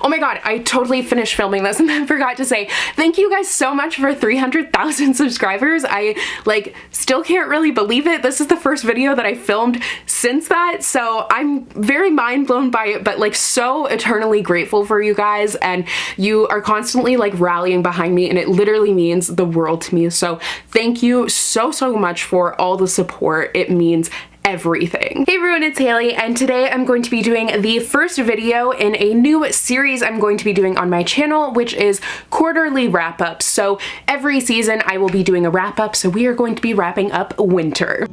Oh my god, I totally finished filming this and then forgot to say thank you guys so much for 300,000 subscribers. I like still can't really believe it. This is the first video that I filmed since that, so I'm very mind blown by it, but like so eternally grateful for you guys, and you are constantly like rallying behind me, and it literally means the world to me. So thank you so much for all the support. It means everything. Hey everyone, it's Hailey, and today I'm going to be doing the first video in a new series I'm going to be doing on my channel, which is quarterly wrap-ups. So every season I will be doing a wrap-up, so we are going to be wrapping up winter.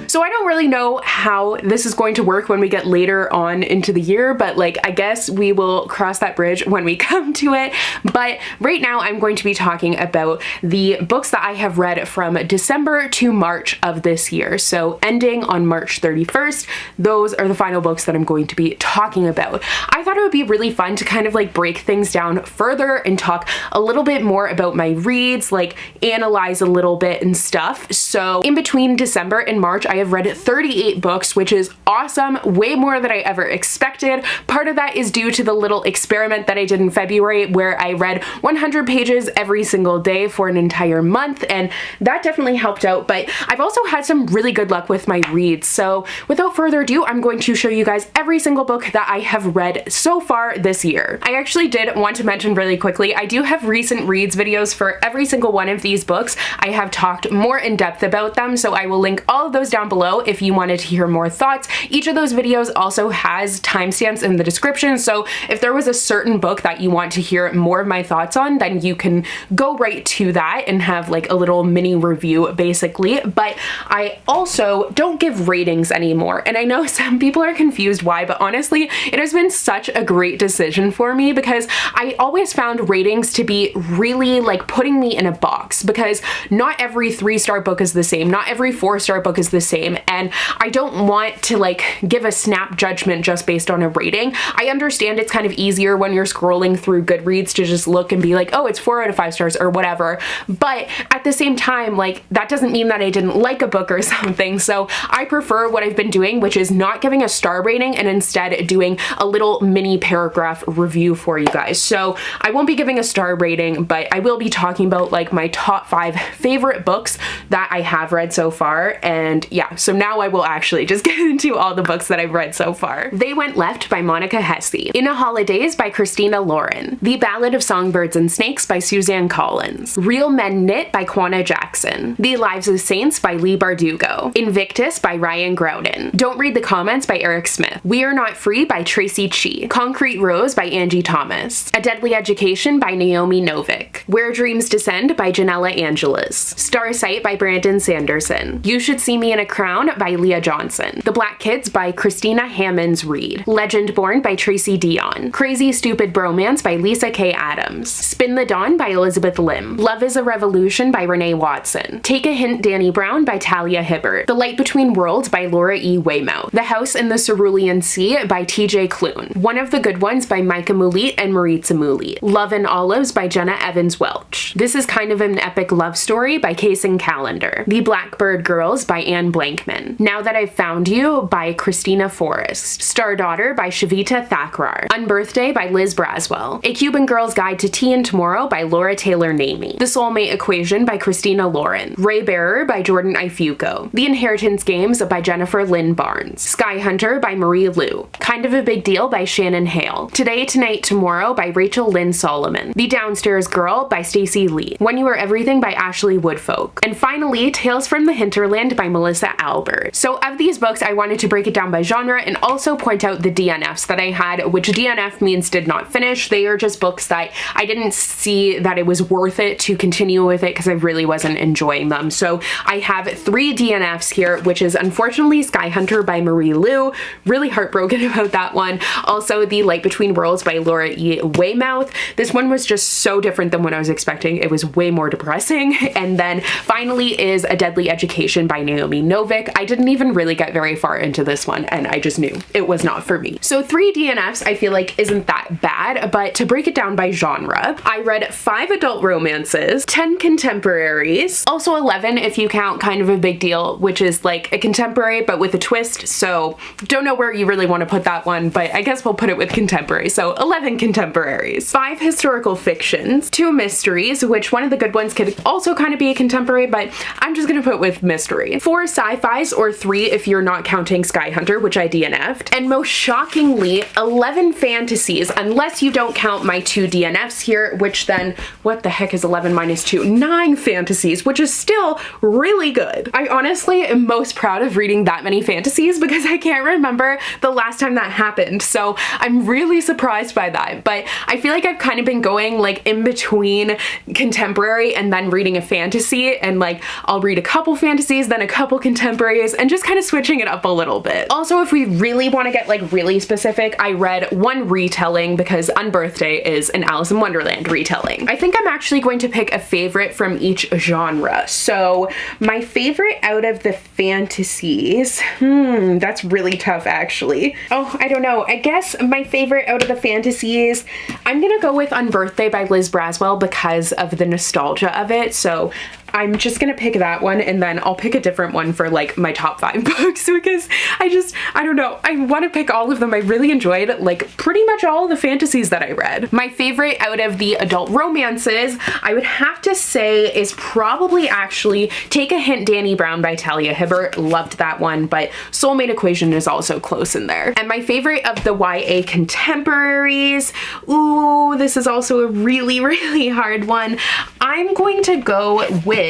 So I don't really know how this is going to work when we get later on into the year, but like I guess we will cross that bridge when we come to it. But right now I'm going to be talking about the books that I have read from December to March of this year. So ending on March 31st, those are the final books that I'm going to be talking about. I thought it would be really fun to kind of like break things down further and talk a little bit more about my reads, like analyze a little bit and stuff. So in between December and March, I have read 38 books, which is awesome, way more than I ever expected. Part of that is due to the little experiment that I did in February where I read 100 pages every single day for an entire month, and that definitely helped out, but I've also had some really good luck with my reads. So without further ado, I'm going to show you guys every single book that I have read so far this year. I actually did want to mention really quickly, I do have recent reads videos for every single one of these books. I have talked more in depth about them, so I will link all of those down below if you wanted to hear more thoughts. Each of those videos also has timestamps in the description, so if there was a certain book that you want to hear more of my thoughts on, then you can go right to that and have like a little mini review basically. But I also don't give ratings anymore, and I know some people are confused why, but honestly it has been such a great decision for me because I always found ratings to be really like putting me in a box, because not every 3-star book is the same, not every 4-star book is the same, and I don't want to like give a snap judgment just based on a rating. I understand it's kind of easier when you're scrolling through Goodreads to just look and be like, oh, it's 4 out of 5 stars or whatever, but at the same time, like that doesn't mean that I didn't like a book or something. So I prefer what I've been doing, which is not giving a star rating and instead doing a little mini paragraph review for you guys. So I won't be giving a star rating, but I will be talking about like my top 5 favorite books that I have read so far. And yeah, so now I will actually just get into all the books that I've read so far. They Went Left by Monica Hesse. In a Holidays by Christina Lauren. The Ballad of Songbirds and Snakes by Suzanne Collins. Real Men Knit by Kwana Jackson. The Lives of Saints by Lee Bardugo. Invictus by Ryan Groudon. Don't Read the Comments by Eric Smith. We Are Not Free by Tracy Chi. Concrete Rose by Angie Thomas. A Deadly Education by Naomi Novik. Where Dreams Descend by Janella Angeles. Starsight by Brandon Sanderson. You Should See Me in a Crown by Leah Johnson. The Black Kids by Christina Hammonds Reed. Legend Born by Tracy Dion. Crazy Stupid Bromance by Lisa K. Adams. Spin the Dawn by Elizabeth Lim. Love is a Revolution by Renee Watson. Take a Hint, Danny Brown by Talia Hibbert. The Light Between Worlds by Laura E. Weymouth. The House in the Cerulean Sea by TJ Klune. One of the Good Ones by Micah Mulit and Maritza Mulit. Love and Olives by Jenna Evans Welch. This Is Kind of an Epic Love Story by Kaysen Callender. The Blackbird Girls by Anne Blankman. Now That I've Found You by Christina Forrest. Star Daughter by Shavita Thakrar. Unbirthday by Liz Braswell. A Cuban Girl's Guide to Tea and Tomorrow by Laura Taylor Namey. The Soulmate Equation by Christina Lauren. Ray Bearer by Jordan Ifuko. The Inheritance Games by Jennifer Lynn Barnes. Sky Hunter by Marie Lu. Kind of a Big Deal by Shannon Hale. Today, Tonight, Tomorrow by Rachel Lynn Solomon. The Downstairs Girl by Stacey Lee. When You Are Everything by Ashley Woodfolk. And finally, Tales from the Hinterland by Melissa Albert. So of these books, I wanted to break it down by genre and also point out the DNFs that I had, which DNF means did not finish. They are just books that I didn't see that it was worth it to continue with it because I really wasn't enjoying them. So I have 3 DNFs here, which is unfortunately Sky Hunter by Marie Lu. Really heartbroken about that one. Also The Light Between Worlds by Laura E. Weymouth. This one was just so different than what I was expecting. It was way more depressing. And then finally is A Deadly Education by Naomi Novik. Vic, I didn't even really get very far into this one, and I just knew it was not for me. So 3 DNFs I feel like isn't that bad, but to break it down by genre, I read 5 adult romances, 10 contemporaries, also 11 if you count Kind of a Big Deal, which is like a contemporary but with a twist, so don't know where you really want to put that one, but I guess we'll put it with contemporary, so 11 contemporaries. 5 historical fictions, 2 mysteries, which one of the good ones could also kind of be a contemporary, but I'm just gonna put with mystery. 4 sci-fis, or 3 if you're not counting Sky Hunter, which I DNF'd, and most shockingly, 11 fantasies, unless you don't count my 2 DNFs here, which then, what the heck is 11 minus 2? 9 fantasies, which is still really good. I honestly am most proud of reading that many fantasies because I can't remember the last time that happened, so I'm really surprised by that, but I feel like I've kind of been going like in between contemporary and then reading a fantasy, and like I'll read a couple fantasies, then a couple contemporaries, and just kind of switching it up a little bit. Also, if we really want to get like really specific, I read 1 retelling because Unbirthday is an Alice in Wonderland retelling. I think I'm actually going to pick a favorite from each genre. So my favorite out of the fantasies, that's really tough actually. Oh, I don't know. I guess my favorite out of the fantasies, I'm gonna go with Unbirthday by Liz Braswell because of the nostalgia of it. So I'm just gonna pick that one, and then I'll pick a different one for like my top 5 books because I don't know, I want to pick all of them. I really enjoyed like pretty much all the fantasies that I read. My favorite out of the adult romances, I would have to say, is probably actually Take a Hint, Danny Brown by Talia Hibbert. Loved that one, but Soulmate Equation is also close in there. And my favorite of the YA contemporaries, ooh, this is also a really, really hard one. I'm going to go with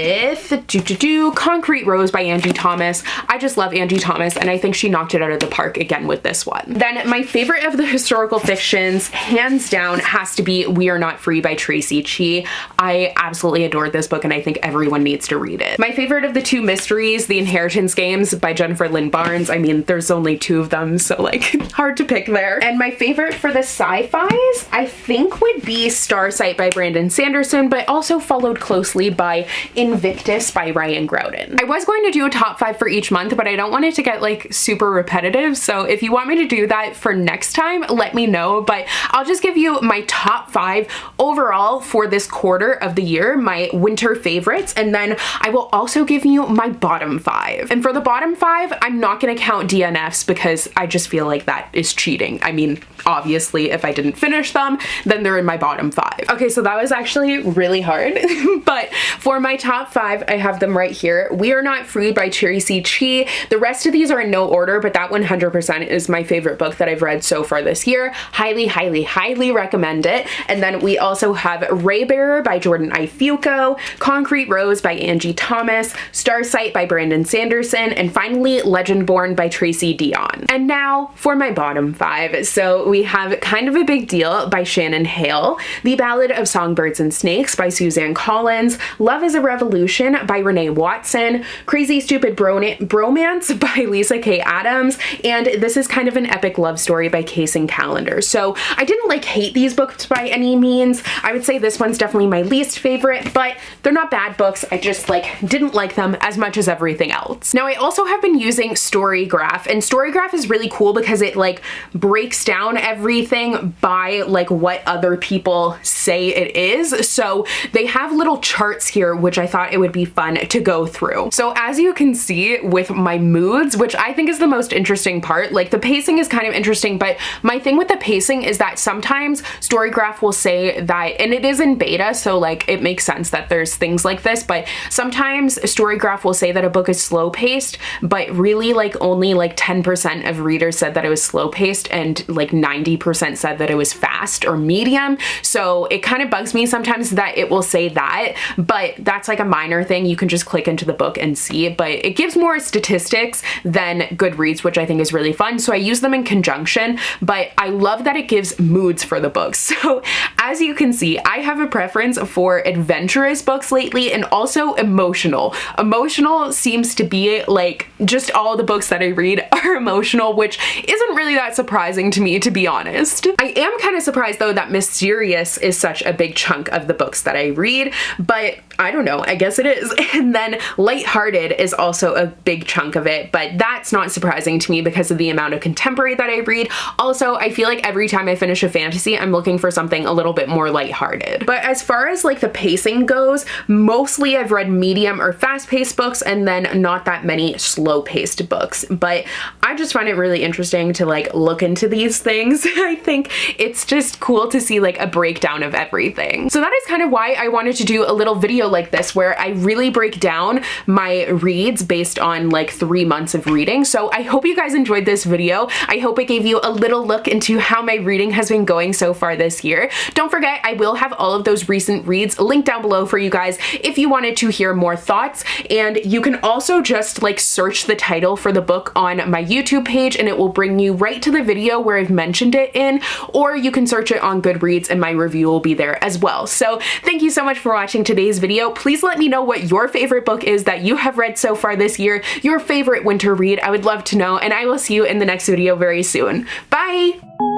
Concrete Rose by Angie Thomas. I just love Angie Thomas, and I think she knocked it out of the park again with this one. Then my favorite of the historical fictions, hands down, has to be We Are Not Free by Tracy Chee. I absolutely adored this book, and I think everyone needs to read it. My favorite of the 2 mysteries, The Inheritance Games by Jennifer Lynn Barnes. I mean, there's only 2 of them, so like hard to pick there. And my favorite for the sci-fis, I think would be Starsight by Brandon Sanderson, but also followed closely by Invictus by Ryan Groudon. I was going to do a top 5 for each month, but I don't want it to get like super repetitive, so if you want me to do that for next time, let me know, but I'll just give you my top 5 overall for this quarter of the year, my winter favorites, and then I will also give you my bottom 5. And for the bottom 5, I'm not gonna count DNFs because I just feel like that is cheating. I mean, obviously, if I didn't finish them, then they're in my bottom 5. Okay, so that was actually really hard, but for my top 5, I have them right here. We Are Not Free by Tracy Chee. The rest of these are in no order, but that 100% is my favorite book that I've read so far this year. Highly, highly, highly recommend it. And then we also have Raybearer by Jordan Ifuco, Concrete Rose by Angie Thomas, Starsight by Brandon Sanderson, and finally Legendborn by Tracy Dion. And now for my bottom 5. So we have Kind of a Big Deal by Shannon Hale, The Ballad of Songbirds and Snakes by Suzanne Collins, Love is a Revolution by Renee Watson, Crazy Stupid Bromance by Lisa K. Adams, and This Is Kind of an Epic Love Story by Casing Calendar. So I didn't like hate these books by any means. I would say this one's definitely my least favorite, but they're not bad books. I just like didn't like them as much as everything else. Now I also have been using Storygraph, and Storygraph is really cool because it like breaks down everything by like what other people say it is. So they have little charts here, which I thought it would be fun to go through. So as you can see with my moods, which I think is the most interesting part, like the pacing is kind of interesting, but my thing with the pacing is that sometimes Storygraph will say that, and it is in beta, so like it makes sense that there's things like this, but sometimes Storygraph will say that a book is slow paced, but really like only like 10% of readers said that it was slow paced and like 90% said that it was fast or medium. So it kind of bugs me sometimes that it will say that, but that's like a minor thing. You can just click into the book and see, but it gives more statistics than Goodreads, which I think is really fun. So I use them in conjunction, but I love that it gives moods for the books. So as you can see, I have a preference for adventurous books lately and also emotional. Emotional seems to be like just all the books that I read are emotional, which isn't really that surprising to me, to be honest. I am kind of surprised though that mysterious is such a big chunk of the books that I read, but I don't know. I guess it is. And then lighthearted is also a big chunk of it, but that's not surprising to me because of the amount of contemporary that I read. Also, I feel like every time I finish a fantasy, I'm looking for something a little bit more lighthearted. But as far as like the pacing goes, mostly I've read medium or fast-paced books and then not that many slow-paced books. But I just find it really interesting to like look into these things. I think it's just cool to see like a breakdown of everything. So that is kind of why I wanted to do a little video like this where I really break down my reads based on like 3 months of reading. So I hope you guys enjoyed this video. I hope it gave you a little look into how my reading has been going so far this year. Don't forget, I will have all of those recent reads linked down below for you guys if you wanted to hear more thoughts. And you can also just like search the title for the book on my YouTube page and it will bring you right to the video where I've mentioned it in, or you can search it on Goodreads and my review will be there as well. So thank you so much for watching today's video. Please let me know what your favorite book is that you have read so far this year, your favorite winter read. I would love to know, and I will see you in the next video very soon. Bye!